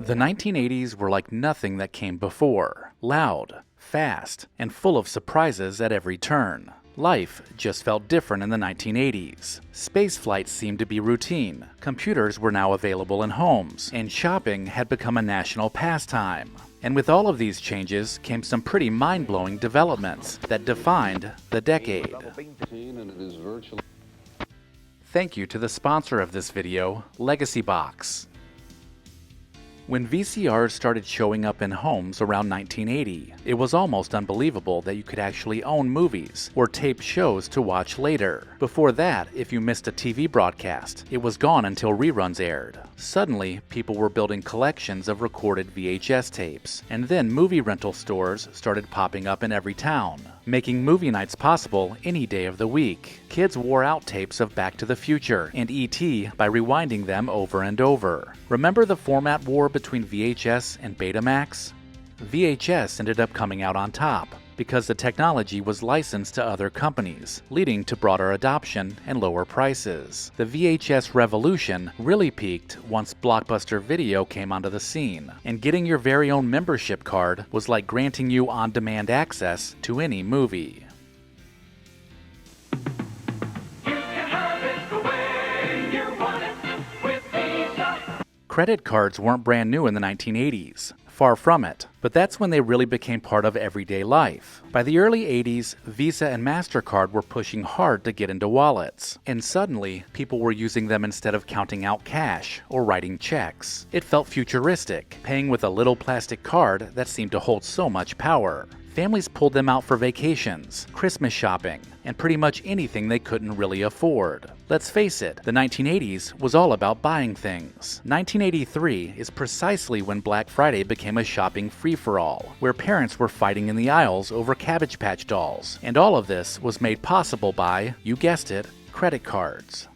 The 1980s were like nothing that came before. Loud, fast, and full of surprises at every turn. Life just felt different in the 1980s. Space flights seemed to be routine, computers were now available in homes, and shopping had become a national pastime. And with all of these changes came some pretty mind-blowing developments that defined the decade. Thank you to the sponsor of this video, LEGACYBOX. When VCRs started showing up in homes around 1980, it was almost unbelievable that you could actually own movies or tape shows to watch later. Before that, if you missed a TV broadcast, it was gone until reruns aired. Suddenly, people were building collections of recorded VHS tapes, and then movie rental stores started popping up in every town, making movie nights possible any day of the week. Kids wore out tapes of Back to the Future and E.T. by rewinding them over and over. Remember the format war between VHS and Betamax? VHS ended up coming out on top because the technology was licensed to other companies, leading to broader adoption and lower prices. The VHS revolution really peaked once Blockbuster Video came onto the scene, and getting your very own membership card was like granting you on-demand access to any movie. Credit cards weren't brand new in the 1980s. Far from it. But that's when they really became part of everyday life. By the early 80s, Visa and MasterCard were pushing hard to get into wallets. And suddenly, people were using them instead of counting out cash or writing checks. It felt futuristic, paying with a little plastic card that seemed to hold so much power. Families pulled them out for vacations, Christmas shopping, and pretty much anything they couldn't really afford. Let's face it, the 1980s was all about buying things. 1983 is precisely when Black Friday became a shopping free-for-all, where parents were fighting in the aisles over Cabbage Patch dolls. And all of this was made possible by, you guessed it, credit cards.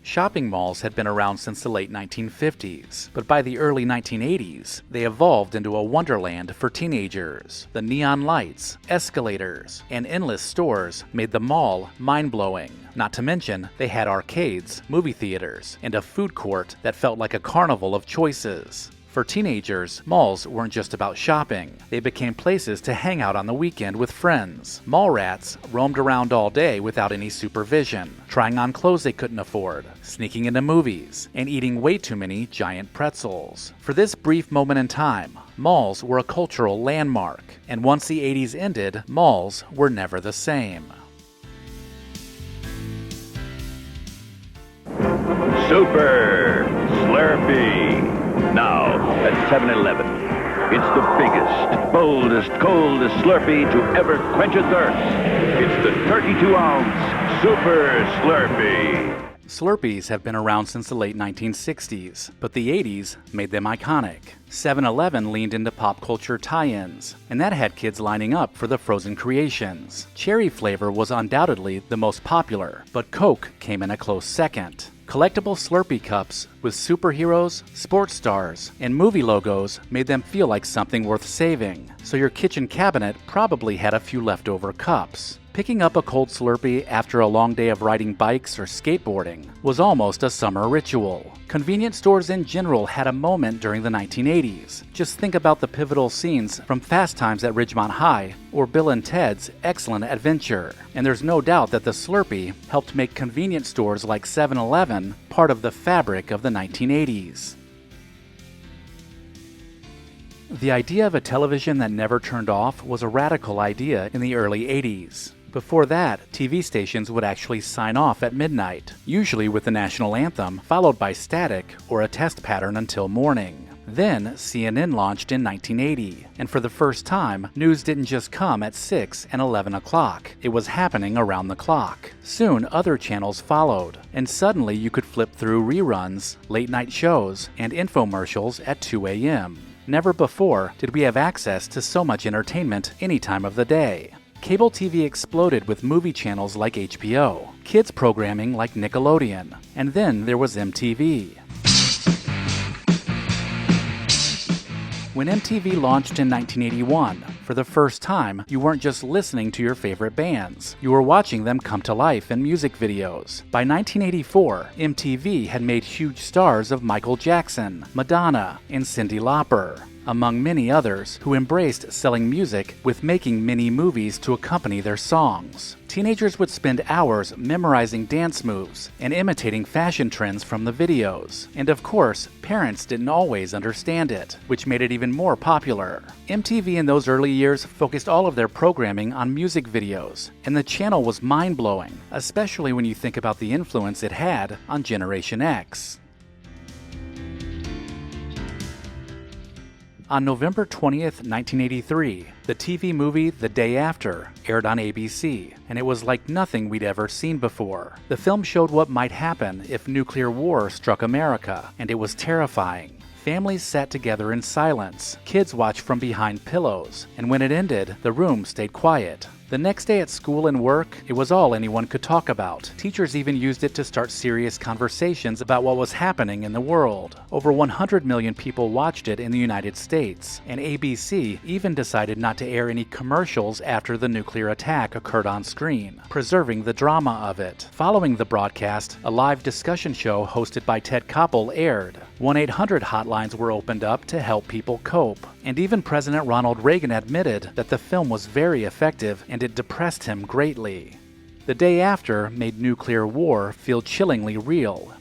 Shopping malls had been around since the late 1950s, but by the early 1980s, they evolved into a wonderland for teenagers. The neon lights, escalators, and endless stores made the mall mind-blowing. Not to mention, they had arcades, movie theaters, and a food court that felt like a carnival of choices. For teenagers, malls weren't just about shopping. They became places to hang out on the weekend with friends. Mall rats roamed around all day without any supervision, trying on clothes they couldn't afford, sneaking into movies, and eating way too many giant pretzels. For this brief moment in time, malls were a cultural landmark, and once the 80s ended, malls were never the same. Super Slurpee. Now at 7-Eleven. It's the biggest, boldest, coldest Slurpee to ever quench a thirst. It's the 32-ounce Super Slurpee. Slurpees have been around since the late 1960s, but the 80s made them iconic. 7-Eleven leaned into pop culture tie-ins, and that had kids lining up for the frozen creations. Cherry flavor was undoubtedly the most popular, but Coke came in a close second. Collectible Slurpee cups with superheroes, sports stars, and movie logos made them feel like something worth saving, so your kitchen cabinet probably had a few leftover cups. Picking up a cold Slurpee after a long day of riding bikes or skateboarding was almost a summer ritual. Convenience stores in general had a moment during the 1980s. Just think about the pivotal scenes from Fast Times at Ridgemont High or Bill and Ted's Excellent Adventure. And there's no doubt that the Slurpee helped make convenience stores like 7-Eleven part of the fabric of the 1980s. The idea of a television that never turned off was a radical idea in the early 80s. Before that, TV stations would actually sign off at midnight, usually with the national anthem, followed by static or a test pattern until morning. Then, CNN launched in 1980, and for the first time, news didn't just come at 6 and 11 o'clock. It was happening around the clock. Soon, other channels followed, and suddenly you could flip through reruns, late-night shows, and infomercials at 2 a.m. Never before did we have access to so much entertainment any time of the day. Cable TV exploded with movie channels like HBO, kids programming like Nickelodeon, and then there was MTV. When MTV launched in 1981, For the first time, you weren't just listening to your favorite bands, you were watching them come to life in music videos. By 1984, MTV had made huge stars of Michael Jackson, Madonna, and Cyndi Lauper, among many others who embraced selling music with making mini movies to accompany their songs. Teenagers would spend hours memorizing dance moves and imitating fashion trends from the videos. And of course, parents didn't always understand it, which made it even more popular. MTV in those early years focused all of their programming on music videos, and the channel was mind-blowing, especially when you think about the influence it had on Generation X. On November 20th, 1983, the TV movie The Day After aired on ABC, and it was like nothing we'd ever seen before. The film showed what might happen if nuclear war struck America, and it was terrifying. Families sat together in silence, kids watched from behind pillows, and when it ended, the room stayed quiet. The next day at school and work, it was all anyone could talk about. Teachers even used it to start serious conversations about what was happening in the world. Over 100 million people watched it in the United States, and ABC even decided not to air any commercials after the nuclear attack occurred on screen, preserving the drama of it. Following the broadcast, a live discussion show hosted by Ted Koppel aired. 1-800 hotlines were opened up to help people cope, and even President Ronald Reagan admitted that the film was very effective and it depressed him greatly. The Day After made nuclear war feel chillingly real.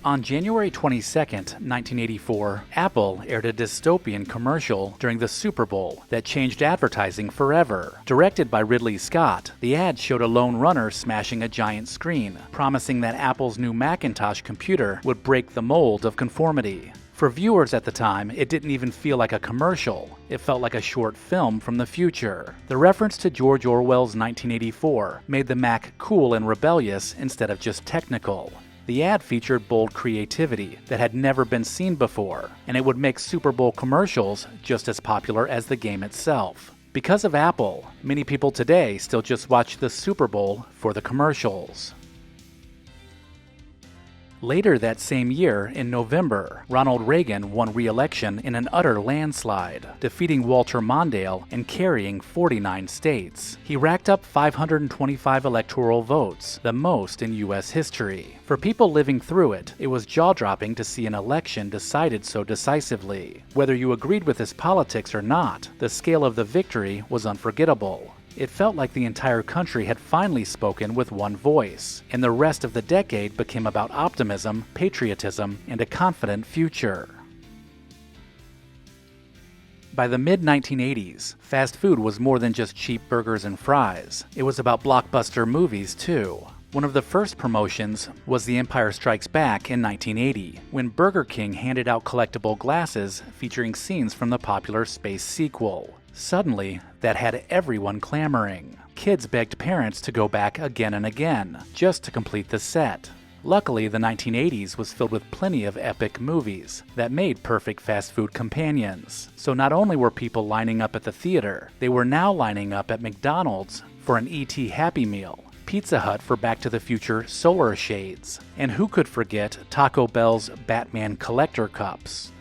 On January 22, 1984, Apple aired a dystopian commercial during the Super Bowl that changed advertising forever. Directed by Ridley Scott, the ad showed a lone runner smashing a giant screen, promising that Apple's new Macintosh computer would break the mold of conformity. For viewers at the time, it didn't even feel like a commercial. It felt like a short film from the future. The reference to George Orwell's 1984 made the Mac cool and rebellious instead of just technical. The ad featured bold creativity that had never been seen before, and it would make Super Bowl commercials just as popular as the game itself. Because of Apple, many people today still just watch the Super Bowl for the commercials. Later that same year, in November, Ronald Reagan won re-election in an utter landslide, defeating Walter Mondale and carrying 49 states. He racked up 525 electoral votes, the most in U.S. history. For people living through it, it was jaw-dropping to see an election decided so decisively. Whether you agreed with his politics or not, the scale of the victory was unforgettable. It felt like the entire country had finally spoken with one voice, and the rest of the decade became about optimism, patriotism, and a confident future. By the mid-1980s, fast food was more than just cheap burgers and fries. It was about blockbuster movies, too. One of the first promotions was The Empire Strikes Back in 1980, when Burger King handed out collectible glasses featuring scenes from the popular space sequel. Suddenly, that had everyone clamoring. Kids begged parents to go back again and again, just to complete the set. Luckily, the 1980s was filled with plenty of epic movies that made perfect fast food companions. So not only were people lining up at the theater, they were now lining up at McDonald's for an E.T. Happy Meal, Pizza Hut for Back to the Future Solar Shades, and who could forget Taco Bell's Batman Collector Cups.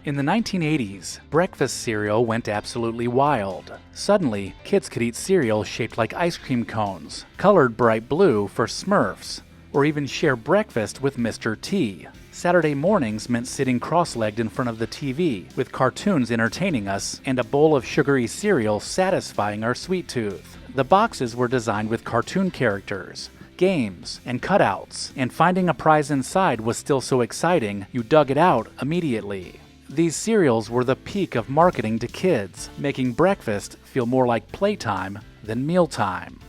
In the 1980s, breakfast cereal went absolutely wild. Suddenly, kids could eat cereal shaped like ice cream cones, colored bright blue for Smurfs, or even share breakfast with Mr. T. Saturday mornings meant sitting cross-legged in front of the TV, with cartoons entertaining us and a bowl of sugary cereal satisfying our sweet tooth. The boxes were designed with cartoon characters, games, and cutouts, and finding a prize inside was still so exciting you dug it out immediately. These cereals were the peak of marketing to kids, making breakfast feel more like playtime than mealtime.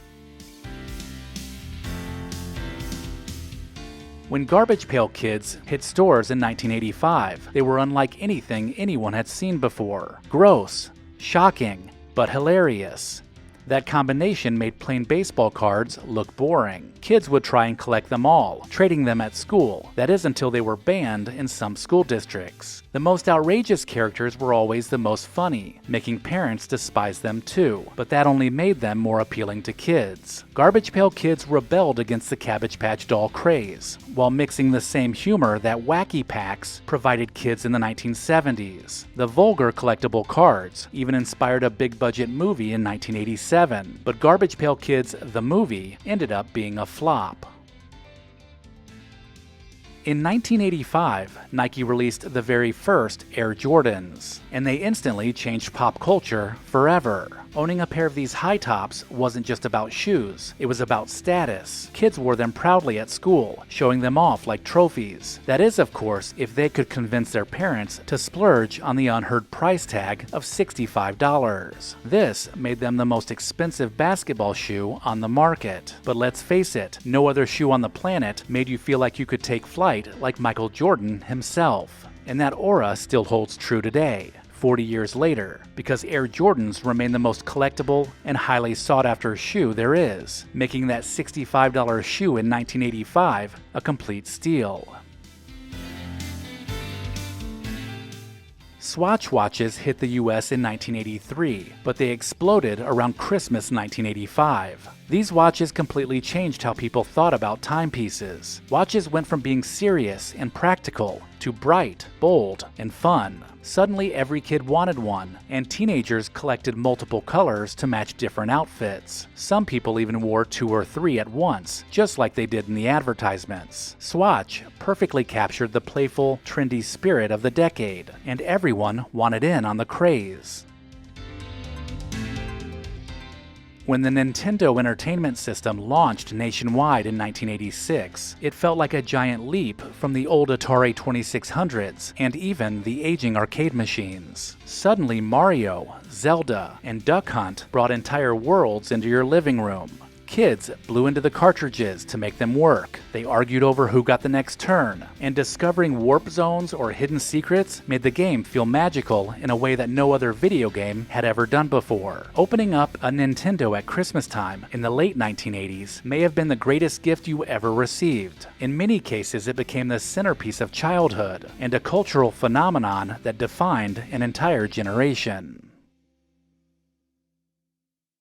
When Garbage Pail Kids hit stores in 1985, they were unlike anything anyone had seen before. Gross, shocking, but hilarious. That combination made plain baseball cards look boring. Kids would try and collect them all, trading them at school. That is until they were banned in some school districts. The most outrageous characters were always the most funny, making parents despise them too, but that only made them more appealing to kids. Garbage Pail Kids rebelled against the Cabbage Patch doll craze, while mixing the same humor that Wacky Packs provided kids in the 1970s. The vulgar collectible cards even inspired a big-budget movie in 1987, but Garbage Pail Kids, the movie, ended up being a flop. In 1985, Nike released the very first Air Jordans, and they instantly changed pop culture forever. Owning a pair of these high tops wasn't just about shoes, it was about status. Kids wore them proudly at school, showing them off like trophies. That is, of course, if they could convince their parents to splurge on the unheard price tag of $65. This made them the most expensive basketball shoe on the market. But let's face it, no other shoe on the planet made you feel like you could take flight like Michael Jordan himself. And that aura still holds true today, 40 years later, because Air Jordans remain the most collectible and highly sought-after shoe there is, making that $65 shoe in 1985 a complete steal. Swatch watches hit the US in 1983, but they exploded around Christmas 1985. These watches completely changed how people thought about timepieces. Watches went from being serious and practical to bright, bold, and fun. Suddenly every kid wanted one, and teenagers collected multiple colors to match different outfits. Some people even wore 2 or 3 at once, just like they did in the advertisements. Swatch perfectly captured the playful, trendy spirit of the decade, and everyone wanted in on the craze. When the Nintendo Entertainment System launched nationwide in 1986, it felt like a giant leap from the old Atari 2600s and even the aging arcade machines. Suddenly Mario, Zelda, and Duck Hunt brought entire worlds into your living room. Kids blew into the cartridges to make them work. They argued over who got the next turn, and discovering warp zones or hidden secrets made the game feel magical in a way that no other video game had ever done before. Opening up a Nintendo at Christmas time in the late 1980s may have been the greatest gift you ever received. In many cases, it became the centerpiece of childhood and a cultural phenomenon that defined an entire generation.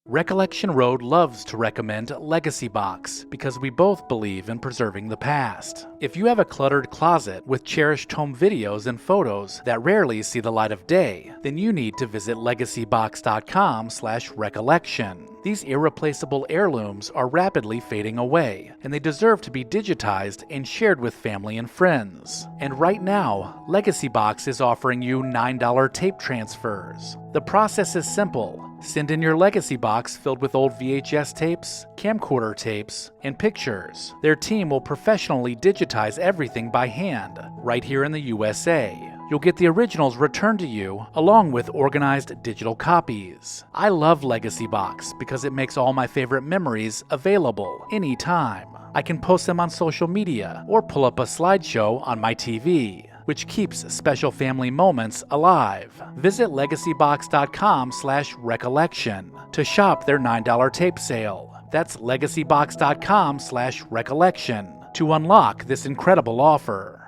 Recollection Road loves to recommend LEGACYBOX because we both believe in preserving the past. If you have a cluttered closet with cherished home videos and photos that rarely see the light of day, then you need to visit LEGACYBOX.com/recollection. These irreplaceable heirlooms are rapidly fading away, and they deserve to be digitized and shared with family and friends. And right now, LEGACYBOX is offering you $9 tape transfers. The process is simple. Send in your LEGACYBOX filled with old VHS tapes, camcorder tapes, and pictures. Their team will professionally digitize everything by hand, right here in the USA. You'll get the originals returned to you, along with organized digital copies. I love LEGACYBOX because it makes all my favorite memories available anytime. I can post them on social media or pull up a slideshow on my TV, which keeps special family moments alive. Visit LEGACYBOX.com/recollection to shop their $9 tape sale. That's LEGACYBOX.com/recollection to unlock this incredible offer.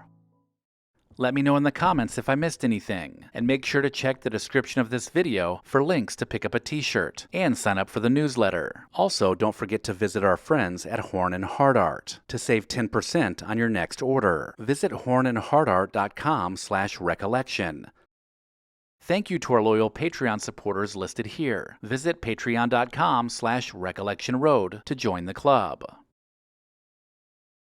Let me know in the comments if I missed anything, and make sure to check the description of this video for links to pick up a t-shirt and sign up for the newsletter. Also, don't forget to visit our friends at Horn & Hardart to save 10% on your next order. Visit hornandhardart.com/recollection. Thank you to our loyal Patreon supporters listed here. Visit patreon.com/recollectionroad to join the club.